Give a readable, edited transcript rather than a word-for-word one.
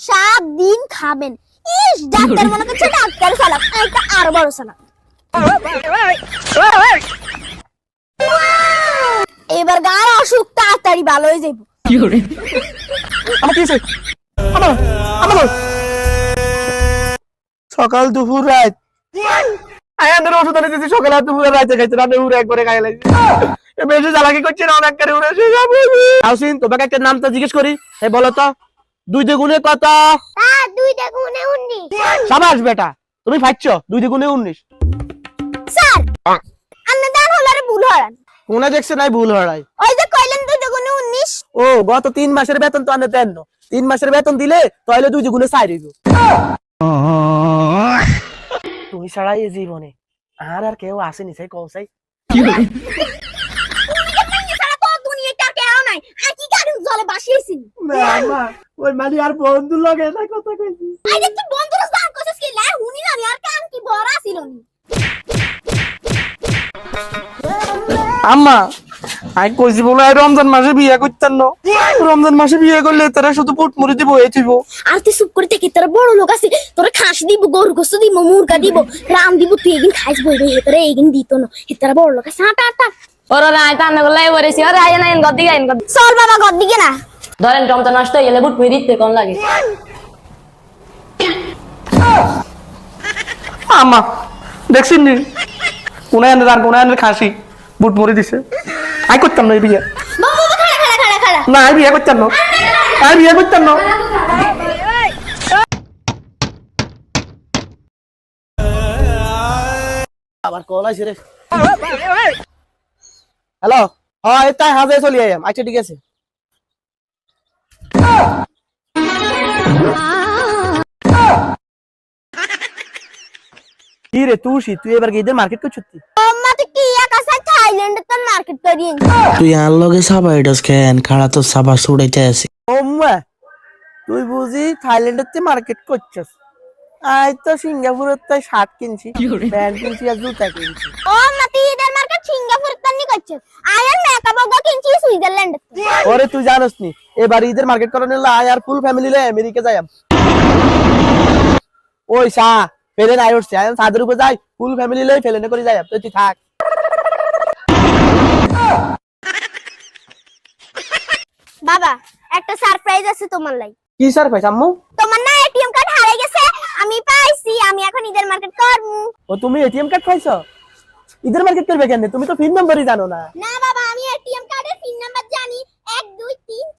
7 দিন খাবেন। ইস, ডাক্তার মনে করছে ডাক্তার সালাম, এটা আরো বড় সালাম। এবার গার অসুখ তাড়াতাড়ি ভালো হয়ে যাইব। আমার কি হয়েছে? আমার আমার সকাল দুপুর রাত আয়াদের ওষুধ এনে দিয়েছি, সকালে আর দুপুরে রাতে খাইছে, রাতে উড়ে একবারে খাই লাগছে। বেশি জ্বালাকি করছে না, অনেক করে উড়ে আসিন। তোমাকে একটা নামটা জিজ্ঞেস করি, বলো তো 2 দ্বিগুণে কত? 2 দ্বিগুণে 19। সাবাস বেটা, তুমি পাচ্ছ 2 দ্বিগুণে 19। স্যার, আপনি দান হলারে ভুল হরান। কোনে দেখছে নাই ভুল হড়াই? ওই যে কইলেন 2 দ্বিগুণে 19। ও, গত 3 মাসের বেতন তো আনে দেন না। 3 মাসের বেতন দিলে তাহলে 2 দ্বিগুণে 4 হইব। তুমি ছাড়া এই জীবনে আর আর কেউ আসেনি সেই কৌসাই। তুমি ছাড়া তো দুনিয়াতে আর কেউ নাই। আর কি গাড়ি জলে বাসিয়েছি। ওই মানে আর বন্ধু লগে না কথা কইছি। আই দেখতে বন্ধুরা দান কইছিস কি লাই হুনি না আর কান কি বড় ছিল নি। আম্মা, আই কইছি বলে রমজান মাসে বিয়ে করতেন না। রমজান মাসে বিয়ে করলে তারা শুধু পুট মুড়ি দিব, এই দিব। আর তুই চুপ করে থেকে তোরা বড় লোক আছে, তোরা খাস দিব, গরু গোস্ত দিব, মুরগা দিব, রাম দিব, তুই এগিন খাইস বইবে, হেতরে এগিন দিত না। হেতরা বড় লোক আছে। হাঁটা হাঁটা ওরা রায় তান গলাই বলেছি ওরে আয় না গদ দিকে আইন গদ চল বাবা ঘর দিকে না। ধরেন টমটা নষ্ট হয়ে গেলে বুট মুই দিতে কোন লাগে। আম্মা দেখছিস নি কোনায় আনে দান, কোনায় আনে খাসি বুট মুড়ি দিছে। আই করতাম না এই বিয়ে। বাবা বাবা খাড়া খাড়া খাড়া খাড়া। না, আই বিয়ে করতাম না, আই বিয়ে করতাম না। আবার কল আইছে রে। হ্যালো, হ্যাঁ তাই হাজে চলি আইম। আচ্ছা ঠিক আছে। কি রে তুষি, তুই এবার ঈদের মার্কেট করছিস? আম্মা তো কি একাসা থাইল্যান্ডে তো মার্কেট করি। তুই আর লগে সাবা এটাস কেন খাড়া তো সাবা ছুড়াইতে আছে। ওম্মা, তুই বুঝি থাইল্যান্ডেতে মার্কেট করছিস? আই তো সিঙ্গাপুরের তাই শার্ট কিনছি, প্যান্ট কিনছি আর জুতা কিনছি। ও মাতি ঈদের মার্কেট সিঙ্গাপুর তানি করছে। আয়ার মেকআপ গো কিনছি সুইজারল্যান্ড। ওরে তুই জানোস নি, এবার ঈদের মার্কেট করার নিলে আয় আর ফুল ফ্যামিলি লে আমেরিকা যাইম। ওই সা ফেলে নাই উঠছে, আয় সাদের উপরে যাই, ফুল ফ্যামিলি লই ফেলে করে যাইম। তুই থাক। বাবা, একটা সারপ্রাইজ আছে তোমার লাই। কি সারপ্রাইজ আম্মু? তোমার না এটিএম কার্ড হারিয়ে গেছে, আমি পাইছি। আমি এখন ঈদের মার্কেট করব। ও তুমি এটিএম কার্ড পাইছো? ঈদের মার্কেট করবে কেন? তুমি তো পিন নাম্বারই জানো না। না বাবা, আমি এটিএম কার্ডের পিন নাম্বার জানি। 1 2 3